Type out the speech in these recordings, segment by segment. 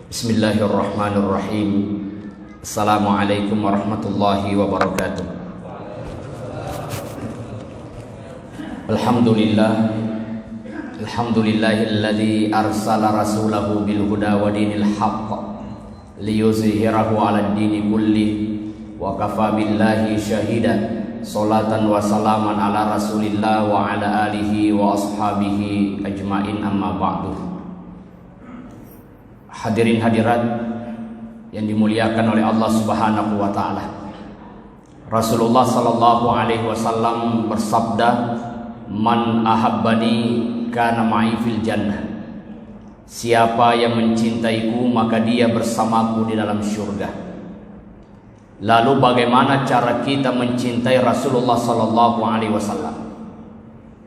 Bismillahirrahmanirrahim. Assalamualaikum warahmatullahi wabarakatuh. Alhamdulillahilladzi arsala rasulahu bil huda wa dinil haqq liyuzhirahu 'alad dini kulli wa kafa billahi syahida. Salatan wa salaman ala rasulillah wa ala alihi wa ashabihi ajmain, amma ba'du. Hadirin hadirat yang dimuliakan oleh Allah Subhanahu wa taala. Rasulullah sallallahu alaihi wasallam bersabda, "Man ahabbani kana ma'i fil jannah." Siapa yang mencintaiku maka dia bersamaku di dalam surga. Lalu bagaimana cara kita mencintai Rasulullah sallallahu alaihi wasallam?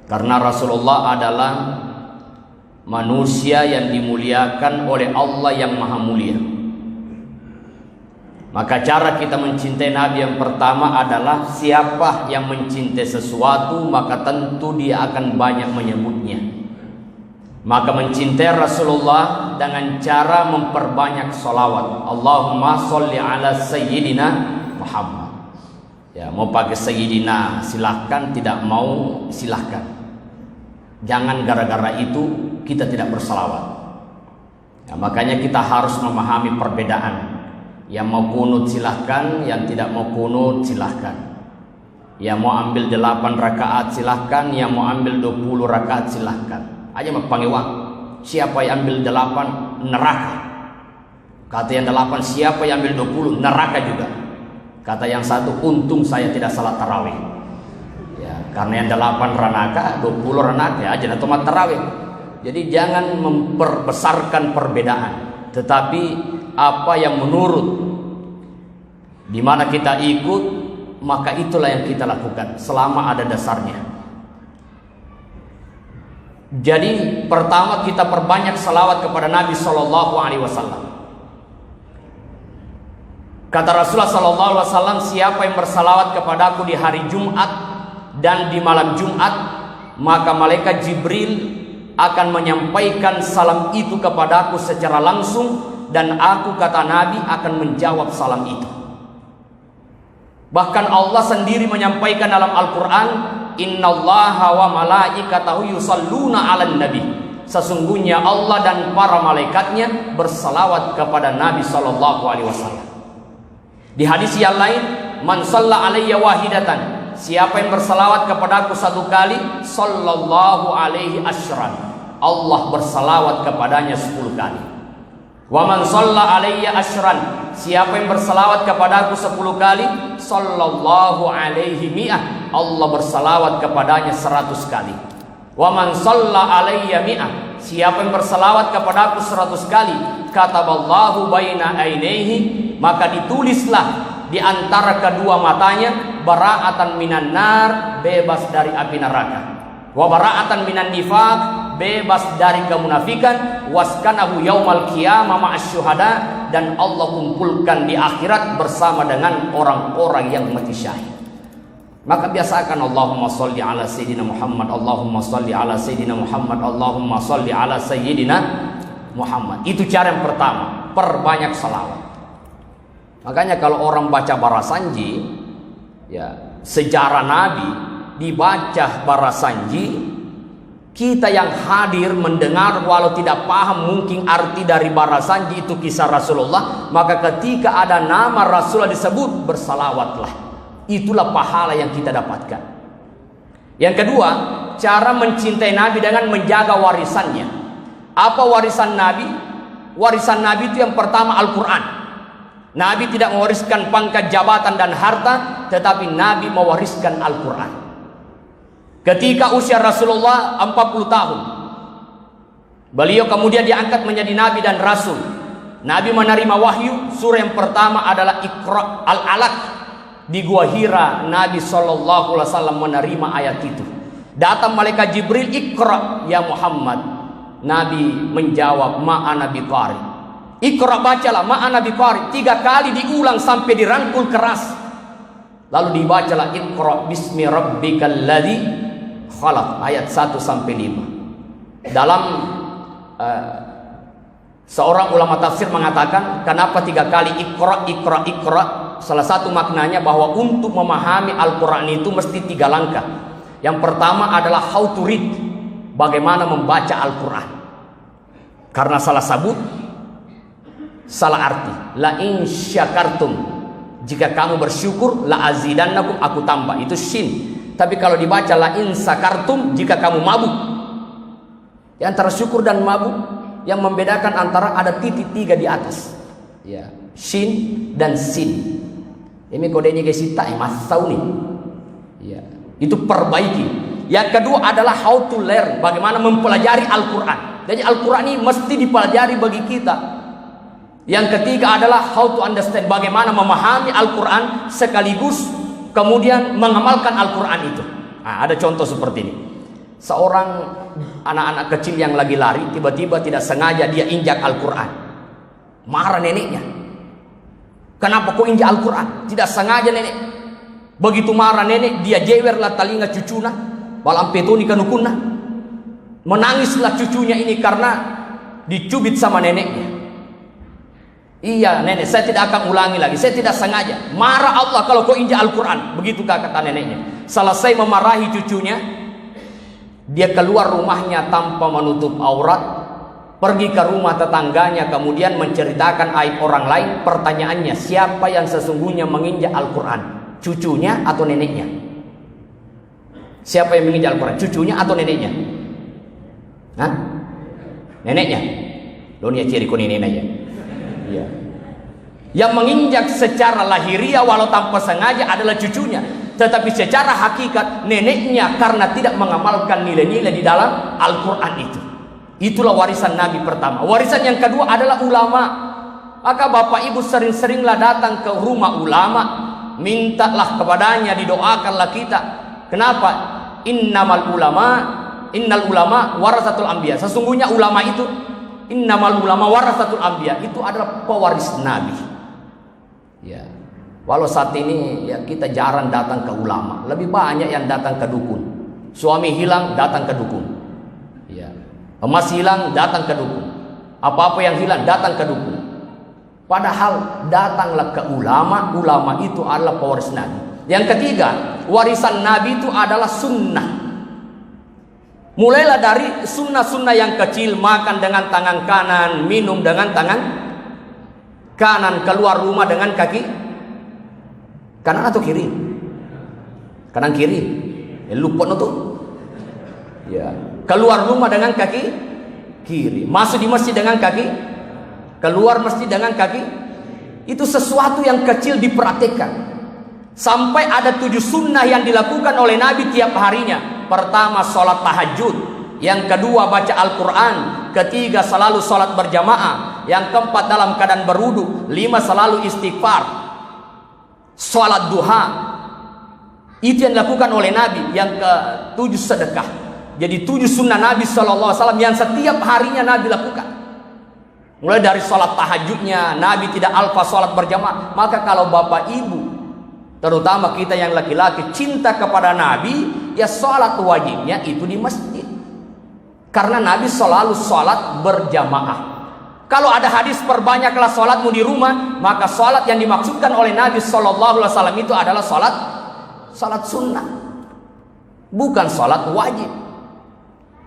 Karena Rasulullah adalah manusia yang dimuliakan oleh Allah yang Maha Mulia. Maka cara kita mencintai Nabi yang pertama adalah siapa yang mencintai sesuatu maka tentu dia akan banyak menyebutnya. Maka mencintai Rasulullah dengan cara memperbanyak salawat. Allahumma sholli ala Sayyidina Muhammad. Ya, mau pakai Sayyidina silahkan, tidak mau silahkan. Jangan gara-gara itu kita tidak bersalawat. Ya, makanya kita harus memahami perbedaan. Yang mau kunut silahkan, yang tidak mau kunut silahkan. Yang mau ambil 8 rakaat silahkan, yang mau ambil 20 rakaat silahkan. Aja mau panggil uang. Siapa yang ambil 8 neraka. Kata yang 8, siapa yang ambil 20 neraka juga. Kata yang satu, untung saya tidak salat tarawih. Ya, karena yang 8 ranaka, 20 ranaka ya aja tomat tarawih. Jadi jangan memperbesarkan perbedaan, tetapi apa yang menurut di mana kita ikut, maka itulah yang kita lakukan selama ada dasarnya. Jadi pertama kita perbanyak salawat kepada Nabi sallallahu alaihi wasallam. Kata Rasulullah sallallahu alaihi wasallam, siapa yang bersalawat kepadaku di hari Jumat dan di malam Jumat, maka malaikat Jibril akan menyampaikan salam itu kepadaku secara langsung, dan aku, kata Nabi, akan menjawab salam itu. Bahkan Allah sendiri menyampaikan dalam Al-Quran, innallaha wa malaikatahu yusalluna 'alan nabi. Sesungguhnya Allah dan para malaikatnya bersalawat kepada Nabi sallallahu alaihi wasallam. Di hadis yang lain, man shalla alayya wahidatan, siapa yang bersalawat kepadaku 1 kali, sallallahu alaihi asyran, Allah bersalawat kepadanya 10 kali. Wa man shalla alayya asyran, siapa yang bersalawat kepadaku 10 kali, sallallahu alaihi mi'ah, Allah bersalawat kepadanya 100 kali. Wa man shalla alayya mi'ah, siapa yang bersalawat kepadaku 100 kali, kataballahu baina ainaihi, maka ditulislah di antara kedua matanya, bara'atan minan nar, bebas dari api neraka. Wa bara'atan minan nifaq, bebas dari kemunafikan. Waskanahu yaumal qiyamah ma'asy syuhada, dan Allah kumpulkan di akhirat bersama dengan orang-orang yang mati syahid. Maka biasakan Allahumma sholli ala Sayyidina Muhammad, Allahumma sholli ala Sayyidina Muhammad, Allahumma sholli ala Sayyidina Muhammad. Itu cara yang pertama, perbanyak salawat. Makanya kalau orang baca Barasanji, ya, sejarah Nabi dibaca Barasanji, kita yang hadir mendengar walau tidak paham mungkin arti dari Barasanji itu kisah Rasulullah, maka ketika ada nama Rasulullah disebut, bersalawatlah. Itulah pahala yang kita dapatkan. Yang kedua, cara mencintai Nabi dengan menjaga warisannya. Apa warisan Nabi? Warisan Nabi itu yang pertama Al-Quran. Nabi tidak mewariskan pangkat, jabatan dan harta, tetapi Nabi mewariskan Al-Quran. Ketika usia Rasulullah 40 tahun, beliau kemudian diangkat menjadi Nabi dan Rasul. Nabi menerima wahyu. Surah yang pertama adalah Iqra, Al-Alaq. Di Gua Hira, Nabi SAW menerima ayat itu. Datang malaikat Jibril, Iqra ya Muhammad. Nabi menjawab, ma'ana biqari. Iqra, bacalah, ma'ana biqari. 3 kali diulang sampai dirangkul keras. Lalu dibacalah Iqra bismi rabbikal ladzi khalaq, ayat 1 sampai 5. Dalam seorang ulama tafsir mengatakan, kenapa 3 kali Iqra, Iqra, Iqra? Salah satu maknanya bahwa untuk memahami Al-Quran itu mesti 3 langkah. Yang pertama adalah how to read, bagaimana membaca Al-Quran. Karena salah sabut, salah arti. La in syakartum, jika kamu bersyukur, la azidannakum, aku tambah. Itu shin. Tapi kalau dibaca la in sakartum, jika kamu mabuk. Di antara syukur dan mabuk, yang membedakan antara ada titik 3 di atas. Ya, shin dan sin. Ini kodenya gesita, mas tahu nih. Ya, itu perbaiki. Yang kedua adalah how to learn, bagaimana mempelajari Al-Quran. Jadi Al-Quran ini mesti dipelajari bagi kita. Yang ketiga adalah how to understand, bagaimana memahami Al-Quran sekaligus kemudian mengamalkan Al-Quran itu. Nah, ada contoh seperti ini. Seorang anak-anak kecil yang lagi lari, tiba-tiba tidak sengaja dia injak Al-Quran. Marah neneknya. Kenapa kau injak Al-Quran? Tidak sengaja nenek. Begitu marah nenek, dia jewerlah telinga cucuna, balam petoni kanukuna. Menangislah cucunya ini karena dicubit sama neneknya. Iya nenek, saya tidak akan ulangi lagi, saya tidak sengaja. Marah Allah kalau kau injak Al-Quran. Begitukah kata neneknya. Selesai memarahi cucunya, dia keluar rumahnya tanpa menutup aurat, pergi ke rumah tetangganya, kemudian menceritakan aib orang lain. Pertanyaannya, siapa yang sesungguhnya menginjak Al-Quran? Cucunya atau neneknya? Siapa yang menginjak Al-Quran? Cucunya atau neneknya? Hah? Neneknya? Dunia ciri kuning neneknya. Ya. Yang menginjak secara lahiriah walau tanpa sengaja adalah cucunya, tetapi secara hakikat neneknya karena tidak mengamalkan nilai-nilai di dalam Al-Quran itu. Itulah warisan Nabi pertama. Warisan yang kedua adalah ulama. Maka Bapak Ibu sering-seringlah datang ke rumah ulama, mintalah kepadanya, didoakanlah kita. Kenapa? Innal ulama warasatul anbiya. Sesungguhnya ulama itu, innamal ulama warasatul anbiya, itu adalah pewaris Nabi. Ya. Walau saat ini ya kita jarang datang ke ulama, lebih banyak yang datang ke dukun. Suami hilang datang ke dukun. Ya. Emas hilang datang ke dukun. Apa-apa yang hilang datang ke dukun. Padahal datanglah ke ulama. Ulama itu adalah pewaris Nabi. Yang ketiga, warisan Nabi itu adalah sunnah. Mulailah dari sunnah-sunnah yang kecil, makan dengan tangan kanan, minum dengan tangan kanan, keluar rumah dengan kaki kanan atau kiri? Kanan kiri. Lupa tuh. Ya. Keluar rumah dengan kaki kiri. Masuk di masjid dengan kaki. Keluar masjid dengan kaki. Itu sesuatu yang kecil diperhatikan. Sampai ada 7 sunnah yang dilakukan oleh Nabi tiap harinya. Pertama, sholat tahajud. Yang kedua, baca Al-Quran. Ketiga, selalu sholat berjamaah. Yang keempat, dalam keadaan berwudu. 5, selalu istighfar. Sholat duha. Itu yang dilakukan oleh Nabi. Yang ke-7, sedekah. Jadi 7 sunnah Nabi SAW yang setiap harinya Nabi lakukan. Mulai dari sholat tahajudnya, Nabi tidak alfa sholat berjamaah. Maka kalau bapak ibu, terutama kita yang laki-laki, cinta kepada Nabi, ya sholat wajibnya itu di masjid. Karena Nabi selalu sholat berjamaah. Kalau ada hadis perbanyaklah sholatmu di rumah, maka sholat yang dimaksudkan oleh Nabi SAW itu adalah sholat sunnah, bukan sholat wajib.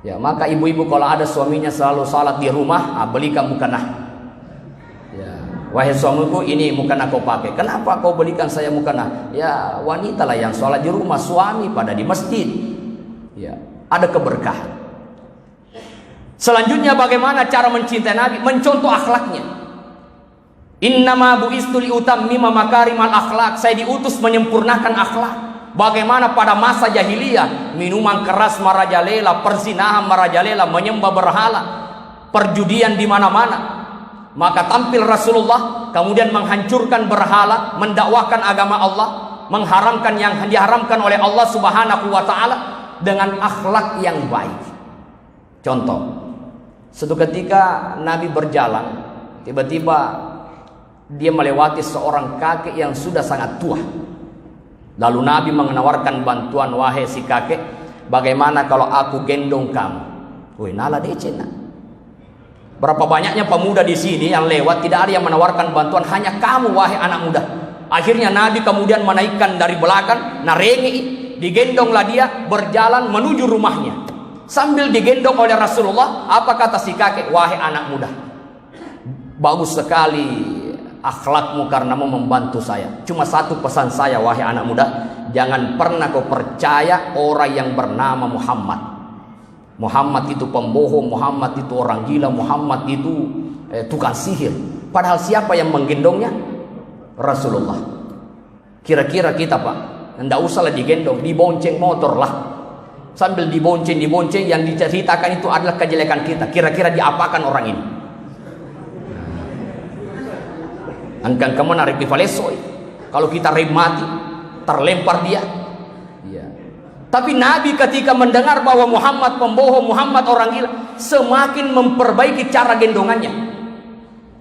Ya, maka ibu-ibu kalau ada suaminya selalu sholat di rumah, belikan mukena. Ya, wahai suamiku, ini mukena kau pakai. Kenapa kau belikan saya mukena? Ya, wanita lah yang sholat di rumah, suami pada di masjid. Ya, ada keberkahan. Selanjutnya, bagaimana cara mencintai Nabi? Mencontoh akhlaknya. Innama bu'istu liutammima makarimal akhlak. Saya diutus menyempurnakan akhlak. Bagaimana pada masa jahiliyah, minuman keras merajalela, perzinahan merajalela, menyembah berhala, perjudian di mana-mana. Maka tampil Rasulullah, kemudian menghancurkan berhala, mendakwahkan agama Allah, mengharamkan yang diharamkan oleh Allah Subhanahu wa taala dengan akhlak yang baik. Contoh, suatu ketika Nabi berjalan, tiba-tiba dia melewati seorang kakek yang sudah sangat tua. Lalu Nabi menawarkan bantuan, wahai si kakek, bagaimana kalau aku gendong kamu? Woi, nala decena. Berapa banyaknya pemuda di sini yang lewat, tidak ada yang menawarkan bantuan, hanya kamu wahai anak muda. Akhirnya Nabi kemudian menaikkan dari belakang, narengi, digendonglah dia berjalan menuju rumahnya. Sambil digendong oleh Rasulullah, apa kata si kakek? Wahai anak muda, bagus sekali akhlakmu karena mau membantu saya. Cuma satu pesan saya, wahai anak muda, jangan pernah kau percaya orang yang bernama Muhammad. Muhammad itu pembohong, Muhammad itu orang gila, Muhammad itu tukang sihir. Padahal siapa yang menggendongnya? Rasulullah. Kira-kira kita, Pak, tidak usahlah digendong, dibonceng motor lah. Sambil dibonceng yang diceritakan itu adalah kejelekan kita. Kira-kira diapakan orang ini? Angkan kemana Ricky Valesoi? Kalau kita rem mati, terlempar dia. Ya. Tapi Nabi ketika mendengar bahwa Muhammad pembohong, Muhammad orang gila, semakin memperbaiki cara gendongannya.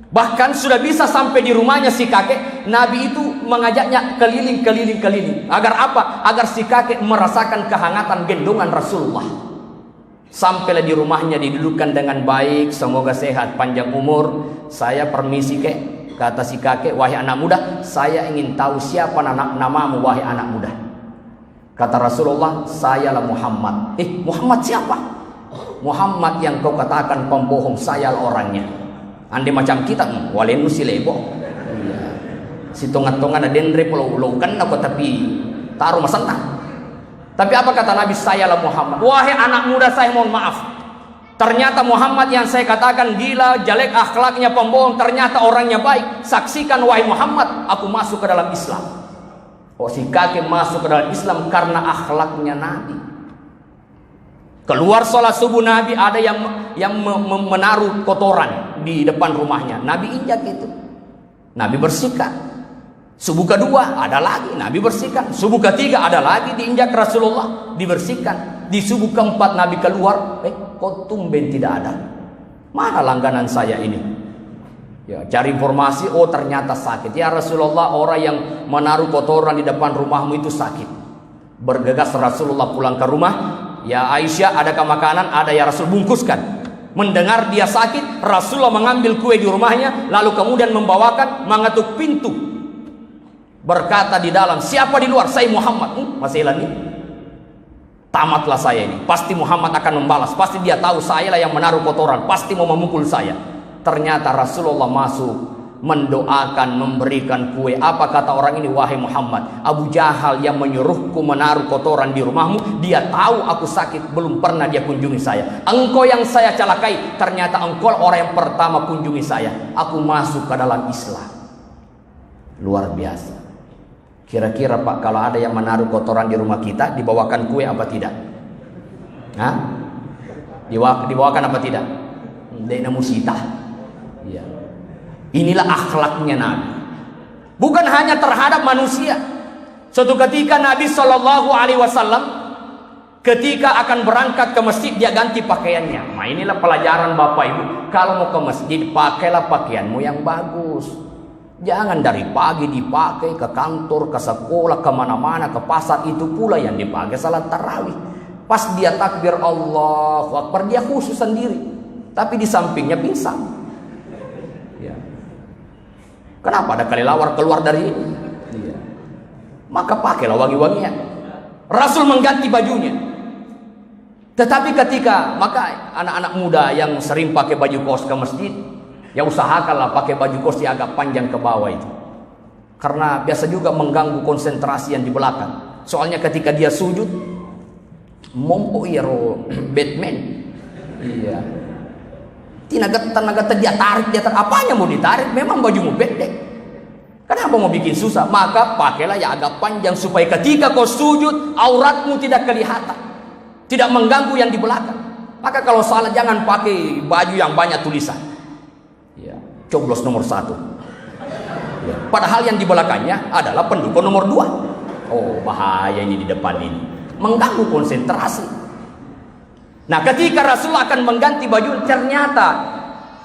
Bahkan sudah bisa sampai di rumahnya si kakek, Nabi itu mengajaknya keliling. Agar apa? Agar si kakek merasakan kehangatan gendongan Rasulullah. Sampailah di rumahnya, didudukkan dengan baik, semoga sehat, panjang umur. Saya permisi, kek. Kata si kakek, wahai anak muda, saya ingin tahu siapa namamu, wahai anak muda. Kata Rasulullah, sayalah Muhammad. Muhammad siapa? Muhammad yang kau katakan pembohong, sayalah orangnya. Andai macam kita, walenu si lebo. Si tongan-tongan ada dendre pulau kan aku tapi taruh masanta. Tapi apa kata Nabi? Sayalah Muhammad. Wahai anak muda, saya mohon maaf. Ternyata Muhammad yang saya katakan gila, jelek akhlaknya, pembohong, ternyata orangnya baik. Saksikan wahai Muhammad, aku masuk ke dalam Islam. Oh, si kakek masuk ke dalam Islam karena akhlaknya Nabi. Keluar sholat subuh Nabi, ada yang menaruh kotoran di depan rumahnya. Nabi injak itu. Nabi bersihkan. Subuh kedua ada lagi, Nabi bersihkan. Subuh ketiga ada lagi, diinjak Rasulullah, dibersihkan. Di subuh keempat Nabi keluar, kok tumben tidak ada. Mana langganan saya ini? Ya, cari informasi, oh ternyata sakit. Ya Rasulullah, orang yang menaruh kotoran di depan rumahmu itu sakit. Bergegas Rasulullah pulang ke rumah. Ya Aisyah, adakah makanan? Ada ya Rasul, bungkuskan. Mendengar dia sakit, Rasulullah mengambil kue di rumahnya, lalu kemudian membawakan, mengetuk pintu. Berkata di dalam, siapa di luar? Saya Muhammad. Masih lagi. Tamatlah saya ini. Pasti Muhammad akan membalas. Pasti dia tahu saya lah yang menaruh kotoran. Pasti mau memukul saya. Ternyata Rasulullah masuk, mendoakan, memberikan kue. Apa kata orang ini? Wahai Muhammad, Abu Jahal yang menyuruhku menaruh kotoran di rumahmu, dia tahu aku sakit, belum pernah dia kunjungi saya. Engkau yang saya celakai, ternyata engkau orang yang pertama kunjungi saya. Aku masuk ke dalam Islam. Luar biasa. Kira-kira Pak, kalau ada yang menaruh kotoran di rumah kita, dibawakan kue apa tidak? Hah? Dibawakan apa tidak? Dena musita. Iya. Inilah akhlaknya Nabi. Bukan hanya terhadap manusia. Suatu ketika Nabi SAW ketika akan berangkat ke masjid, dia ganti pakaiannya. Nah, inilah pelajaran Bapak Ibu. Kalau mau ke masjid, pakailah pakaianmu yang bagus. Jangan dari pagi dipakai ke kantor, ke sekolah, kemana-mana, ke pasar. Itu pula yang dipakai salat tarawih. Pas dia takbir Allahu Akbar, dia khusus sendiri, tapi di sampingnya pingsan. Ya. Kenapa ada kelelawar keluar dari ini? Ya. Maka pakailah wangi-wangian. Rasul mengganti bajunya. Tetapi ketika, maka anak-anak muda yang sering pakai baju kos ke masjid, ya usahakanlah pakai baju kos yang agak panjang ke bawah itu. Karena biasa juga mengganggu konsentrasi yang di belakang. Soalnya ketika dia sujud, mompo iro Batman. Iya. Tenaga dia tarik, apanya mau ditarik? Memang bajumu pendek. Kenapa mau bikin susah? Maka pakailah yang agak panjang supaya ketika kau sujud auratmu tidak kelihatan, tidak mengganggu yang di belakang. Maka kalau salah jangan pakai baju yang banyak tulisan. Ya, coblos nomor 1. Ya, padahal yang di belakangnya adalah pendukung nomor 2. Oh, bahaya ini di depan ini. Mengganggu konsentrasi. Nah, ketika Rasulullah akan mengganti baju, ternyata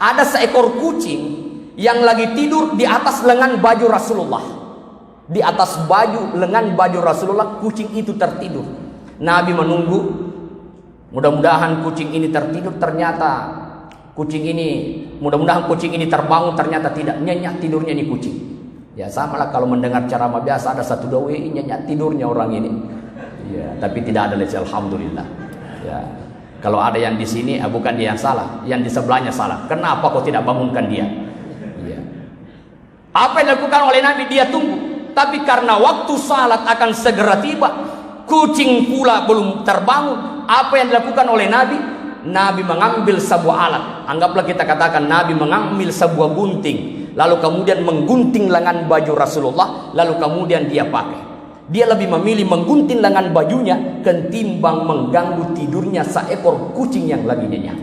ada seekor kucing yang lagi tidur di atas lengan baju Rasulullah. Di atas lengan baju Rasulullah, kucing itu tertidur. Nabi menunggu Mudah-mudahan kucing ini tertidur, ternyata mudah-mudahan kucing ini terbangun, ternyata tidak, nyenyak tidurnya ini kucing. Ya sama lah kalau mendengar ceramah biasa ada satu dua nyenyak tidurnya orang ini. Ya, tapi tidak ada lagi, alhamdulillah. Ya. Kalau ada yang di sini, bukan dia yang salah, yang di sebelahnya salah. Kenapa kau tidak bangunkan dia? Ya. Apa yang dilakukan oleh Nabi? Dia tunggu. Tapi karena waktu salat akan segera tiba, kucing pula belum terbangun. Apa yang dilakukan oleh Nabi? Nabi mengambil sebuah alat. Anggaplah kita katakan Nabi mengambil sebuah gunting, lalu kemudian menggunting lengan baju Rasulullah, lalu kemudian dia pakai. Dia lebih memilih menggunting lengan bajunya ketimbang mengganggu tidurnya seekor kucing yang lagi nyenyak.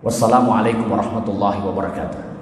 Wassalamualaikum warahmatullahi wabarakatuh.